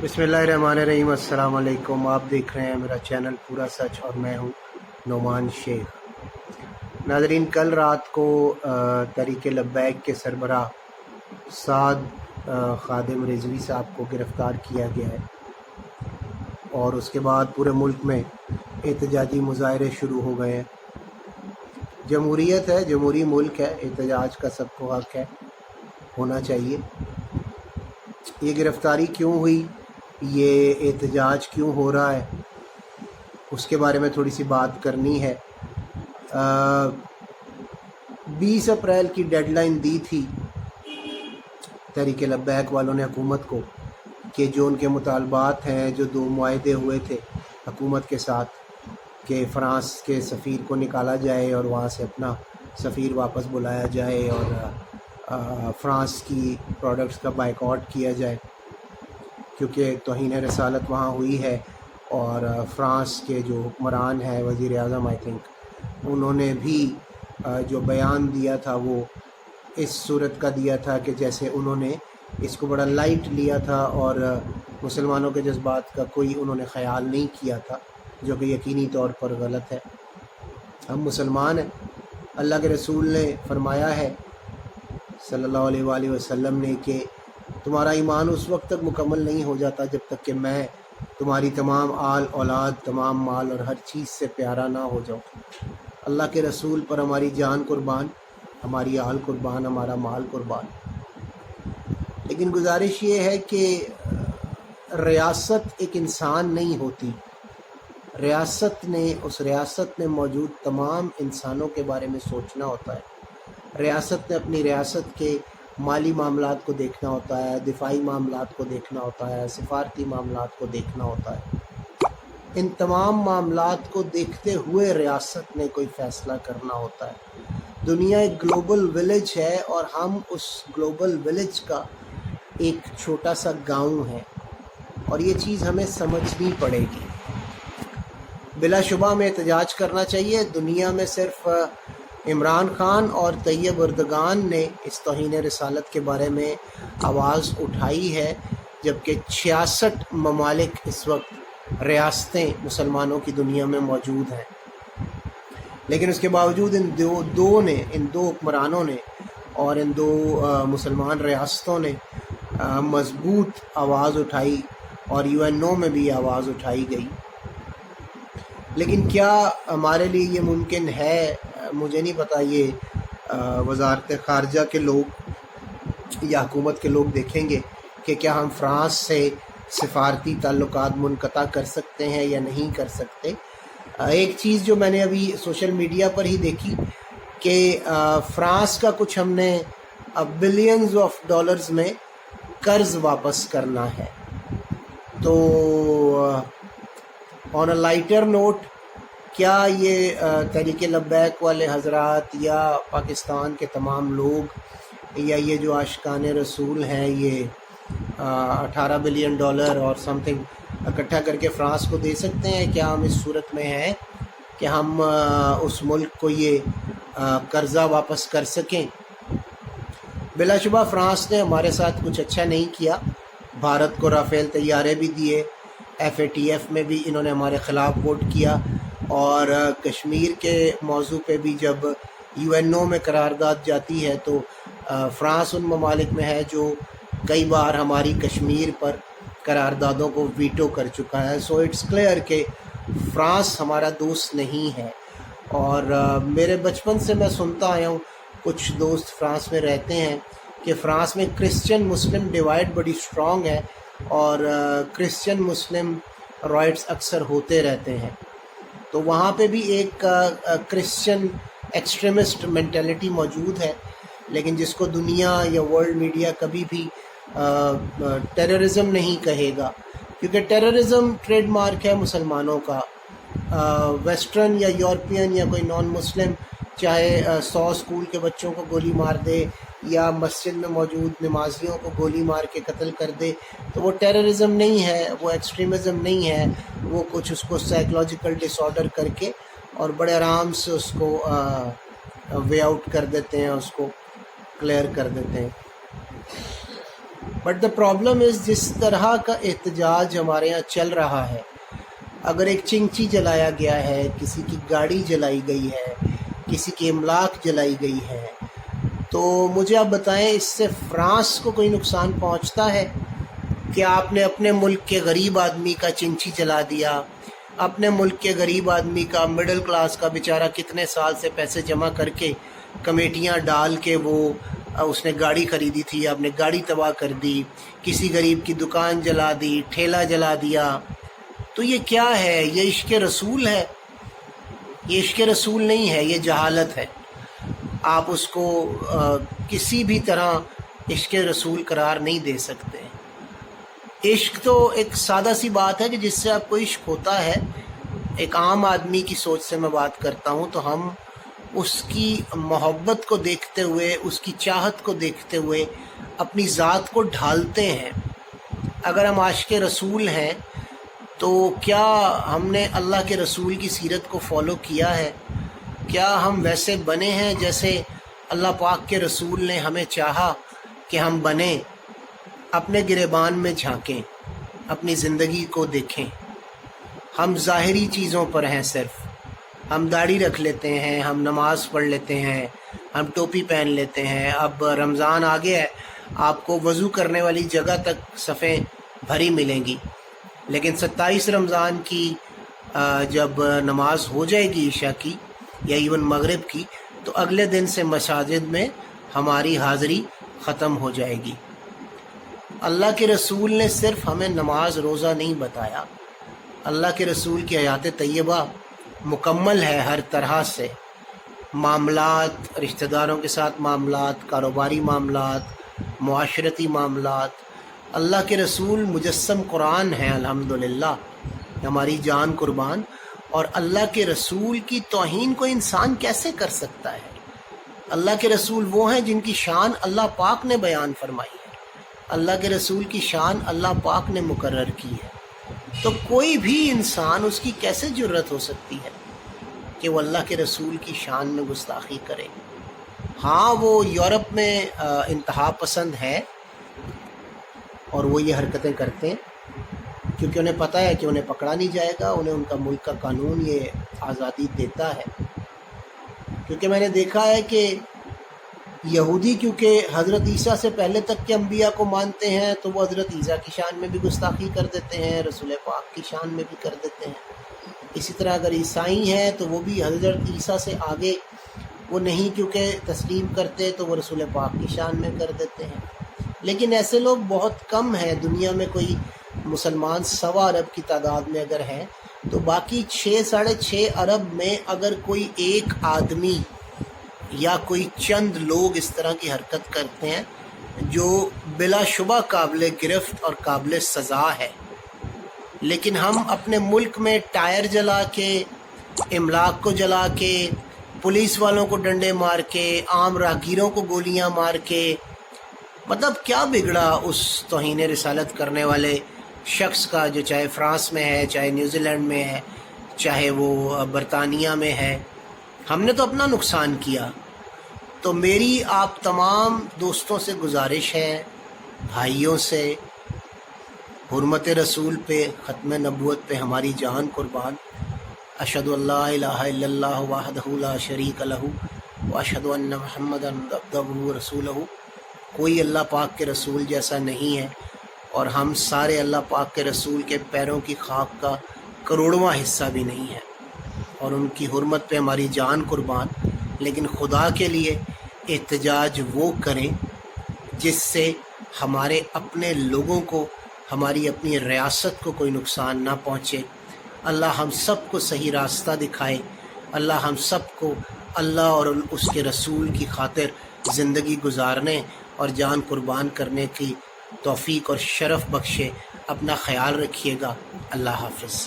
بسم اللہ الرحمن الرحیم۔ السلام علیکم، آپ دیکھ رہے ہیں میرا چینل پورا سچ اور میں ہوں نعمان شیخ۔ ناظرین، کل رات کو تحریک لبیک کے سربراہ سعد خادم رضوی صاحب کو گرفتار کیا گیا ہے اور اس کے بعد پورے ملک میں احتجاجی مظاہرے شروع ہو گئے ہیں۔ جمہوریت ہے، جمہوری ملک ہے، احتجاج کا سب کو حق ہے، ہونا چاہیے۔ یہ گرفتاری کیوں ہوئی، یہ احتجاج کیوں ہو رہا ہے، اس کے بارے میں تھوڑی سی بات کرنی ہے۔ 20 اپریل کی ڈیڈ لائن دی تھی تحریک لبیک والوں نے حکومت کو کہ جو ان کے مطالبات ہیں، جو 2 معاہدے ہوئے تھے حکومت کے ساتھ کہ فرانس کے سفیر کو نکالا جائے اور وہاں سے اپنا سفیر واپس بلایا جائے اور فرانس کی پروڈکٹس کا بائیکاٹ کیا جائے کیونکہ توہین رسالت وہاں ہوئی ہے، اور فرانس کے جو حکمران ہیں، وزیر اعظم آئی تھنک، انہوں نے بھی جو بیان دیا تھا وہ اس صورت کا دیا تھا کہ جیسے انہوں نے اس کو بڑا لائٹ لیا تھا اور مسلمانوں کے جذبات کا کوئی انہوں نے خیال نہیں کیا تھا، جو کہ یقینی طور پر غلط ہے۔ ہم مسلمان ہیں، اللہ کے رسول نے فرمایا ہے صلی اللہ علیہ وآلہ وسلم نے کہ تمہارا ایمان اس وقت تک مکمل نہیں ہو جاتا جب تک کہ میں تمہاری تمام آل اولاد، تمام مال اور ہر چیز سے پیارا نہ ہو جاؤں۔ اللہ کے رسول پر ہماری جان قربان، ہماری آل قربان، ہمارا مال قربان۔ لیکن گزارش یہ ہے کہ ریاست ایک انسان نہیں ہوتی، اس ریاست میں موجود تمام انسانوں کے بارے میں سوچنا ہوتا ہے۔ ریاست نے اپنی ریاست کے مالی معاملات کو دیکھنا ہوتا ہے، دفاعی معاملات کو دیکھنا ہوتا ہے، سفارتی معاملات کو دیکھنا ہوتا ہے۔ ان تمام معاملات کو دیکھتے ہوئے ریاست نے کوئی فیصلہ کرنا ہوتا ہے۔ دنیا ایک گلوبل ولیج ہے اور ہم اس گلوبل ولیج کا ایک چھوٹا سا گاؤں ہے، اور یہ چیز ہمیں سمجھنی پڑے گی۔ بلا شبہ ہمیں احتجاج کرنا چاہیے۔ دنیا میں صرف عمران خان اور طیب اردگان نے اس توہین رسالت کے بارے میں آواز اٹھائی ہے، جبکہ 66 ممالک اس وقت ریاستیں مسلمانوں کی دنیا میں موجود ہیں۔ لیکن اس کے باوجود ان دو حکمرانوں نے اور ان 2 مسلمان ریاستوں نے مضبوط آواز اٹھائی اور UNO میں بھی آواز اٹھائی گئی۔ لیکن کیا ہمارے لیے یہ ممکن ہے؟ مجھے نہیں پتا، یہ وزارت خارجہ کے لوگ یا حکومت کے لوگ دیکھیں گے کہ کیا ہم فرانس سے سفارتی تعلقات منقطع کر سکتے ہیں یا نہیں کر سکتے۔ ایک چیز جو میں نے ابھی سوشل میڈیا پر ہی دیکھی کہ فرانس کا کچھ ہم نے بلینز آف ڈالرز میں قرض واپس کرنا ہے۔ تو آن اے لائٹر نوٹ، کیا یہ تحریک لبیک والے حضرات یا پاکستان کے تمام لوگ یا یہ جو عاشقان رسول ہیں، یہ $18 بلین اور سم تھنگ اکٹھا کر کے فرانس کو دے سکتے ہیں؟ کیا ہم اس صورت میں ہیں کہ ہم اس ملک کو یہ قرضہ واپس کر سکیں؟ بلا شبہ فرانس نے ہمارے ساتھ کچھ اچھا نہیں کیا۔ بھارت کو رافیل طیارے بھی دیے، FATF میں بھی انہوں نے ہمارے خلاف ووٹ کیا، اور کشمیر کے موضوع پہ بھی جب UNO میں قرارداد جاتی ہے تو فرانس ان ممالک میں ہے جو کئی بار ہماری کشمیر پر قراردادوں کو ویٹو کر چکا ہے۔ سو اٹس کلیئر کہ فرانس ہمارا دوست نہیں ہے۔ اور میرے بچپن سے میں سنتا آیا ہوں، کچھ دوست فرانس میں رہتے ہیں، کہ فرانس میں کرسچن مسلم ڈیوائڈ بڑی اسٹرانگ ہے اور کرسچن مسلم رائٹس اکثر ہوتے رہتے ہیں۔ تو وہاں پہ بھی ایک کرسچن ایکسٹریمسٹ مینٹلٹی موجود ہے، لیکن جس کو دنیا یا ورلڈ میڈیا کبھی بھی ٹیررزم نہیں کہے گا، کیونکہ ٹیررزم ٹریڈ مارک ہے مسلمانوں کا۔ ویسٹرن یا یورپین یا کوئی نان مسلم چاہے 100 اسکول کے بچوں کو گولی مار دے یا مسجد میں موجود نمازیوں کو گولی مار کے قتل کر دے، تو وہ ٹیررزم نہیں ہے، وہ ایکسٹریمزم نہیں ہے، وہ کچھ اس کو سائیکولوجیکل ڈس آرڈر کر کے اور بڑے آرام سے اس کو وے آؤٹ کر دیتے ہیں، اس کو کلیئر کر دیتے ہیں۔ بٹ دا پرابلم از جس طرح کا احتجاج ہمارے یہاں چل رہا ہے، اگر ایک چنگچی جلایا گیا ہے، کسی کی گاڑی جلائی گئی ہے، کسی کی املاک جلائی گئی ہے، تو مجھے آپ بتائیں اس سے فرانس کو کوئی نقصان پہنچتا ہے کہ آپ نے اپنے ملک کے غریب آدمی کا چنچی جلا دیا، اپنے ملک کے غریب آدمی کا، مڈل کلاس کا بیچارہ کتنے سال سے پیسے جمع کر کے کمیٹیاں ڈال کے وہ اس نے گاڑی خریدی تھی، آپ نے گاڑی تباہ کر دی، کسی غریب کی دکان جلا دی، ٹھیلا جلا دیا. تو یہ کیا ہے؟ یہ عشق رسول ہے؟ یہ عشق رسول نہیں ہے، یہ جہالت ہے. آپ اس کو کسی بھی طرح عشق رسول قرار نہیں دے سکتے. عشق تو ایک سادہ سی بات ہے کہ جس سے آپ کو عشق ہوتا ہے، ایک عام آدمی کی سوچ سے میں بات کرتا ہوں، تو ہم اس کی محبت کو دیکھتے ہوئے، اس کی چاہت کو دیکھتے ہوئے اپنی ذات کو ڈھالتے ہیں. اگر ہم عاشق رسول ہیں تو کیا ہم نے اللہ کے رسول کی سیرت کو فالو کیا ہے؟ کیا ہم ویسے بنے ہیں جیسے اللہ پاک کے رسول نے ہمیں چاہا کہ ہم بنیں؟ اپنے گریبان میں جھانکیں، اپنی زندگی کو دیکھیں. ہم ظاہری چیزوں پر ہیں، صرف ہم داڑھی رکھ لیتے ہیں، ہم نماز پڑھ لیتے ہیں، ہم ٹوپی پہن لیتے ہیں. اب رمضان آ گیا ہے، آپ کو وضو کرنے والی جگہ تک صفیں بھری ملیں گی، لیکن 27 رمضان کی جب نماز ہو جائے گی عشاء کی یا ایون مغرب کی، تو اگلے دن سے مساجد میں ہماری حاضری ختم ہو جائے گی. اللہ کے رسول نے صرف ہمیں نماز روزہ نہیں بتایا، اللہ کے رسول کی حیات طیبہ مکمل ہے ہر طرح سے. معاملات، رشتہ داروں کے ساتھ معاملات، کاروباری معاملات، معاشرتی معاملات، اللہ کے رسول مجسم قرآن ہیں. الحمدللہ ہماری جان قربان. اور اللہ کے رسول کی توہین کو انسان کیسے کر سکتا ہے؟ اللہ کے رسول وہ ہیں جن کی شان اللہ پاک نے بیان فرمائی ہے، اللہ کے رسول کی شان اللہ پاک نے مقرر کی ہے. تو کوئی بھی انسان، اس کی کیسے جرت ہو سکتی ہے کہ وہ اللہ کے رسول کی شان میں گستاخی کرے؟ ہاں، وہ یورپ میں انتہا پسند ہے اور وہ یہ حرکتیں کرتے ہیں کیونکہ انہیں پتہ ہے کہ انہیں پکڑا نہیں جائے گا، انہیں ان کا ملک کا قانون یہ آزادی دیتا ہے. کیونکہ میں نے دیکھا ہے کہ یہودی کیونکہ حضرت عیسیٰ سے پہلے تک کے انبیاء کو مانتے ہیں، تو وہ حضرت عیسیٰ کی شان میں بھی گستاخی کر دیتے ہیں، رسول پاک کی شان میں بھی کر دیتے ہیں. اسی طرح اگر عیسائی ہیں تو وہ بھی حضرت عیسیٰ سے آگے وہ نہیں کیونکہ تسلیم کرتے، تو وہ رسول پاک کی شان میں کر دیتے ہیں. لیکن ایسے لوگ بہت کم ہیں دنیا میں. کوئی مسلمان 1.25 ارب کی تعداد میں اگر ہیں، تو باقی 6-6.5 ارب میں اگر کوئی ایک آدمی یا کوئی چند لوگ اس طرح کی حرکت کرتے ہیں جو بلا شبہ قابل گرفت اور قابل سزا ہے. لیکن ہم اپنے ملک میں ٹائر جلا کے، املاک کو جلا کے، پولیس والوں کو ڈنڈے مار کے، عام راہگیروں کو گولیاں مار کے، مطلب کیا بگڑا اس توہین رسالت کرنے والے شخص کا، جو چاہے فرانس میں ہے، چاہے نیوزی لینڈ میں ہے، چاہے وہ برطانیہ میں ہے؟ ہم نے تو اپنا نقصان کیا. تو میری آپ تمام دوستوں سے گزارش ہے، بھائیوں سے، حرمت رسول پہ، ختم نبوت پہ ہماری جان قربان. اشہد ان لا الہ الا اللہ وحدہ لا شریک لہ واشہد ان محمدا عبدہ ورسولہ. کوئی اللہ پاک کے رسول جیسا نہیں ہے، اور ہم سارے اللہ پاک کے رسول کے پیروں کی خاک کا کروڑواں حصہ بھی نہیں ہے، اور ان کی حرمت پہ ہماری جان قربان. لیکن خدا کے لیے احتجاج وہ کریں جس سے ہمارے اپنے لوگوں کو، ہماری اپنی ریاست کو کوئی نقصان نہ پہنچے. اللہ ہم سب کو صحیح راستہ دکھائے. اللہ ہم سب کو اللہ اور اس کے رسول کی خاطر زندگی گزارنے اور جان قربان کرنے کی توفیق اور شرف بخشے. اپنا خیال رکھیے گا. اللہ حافظ.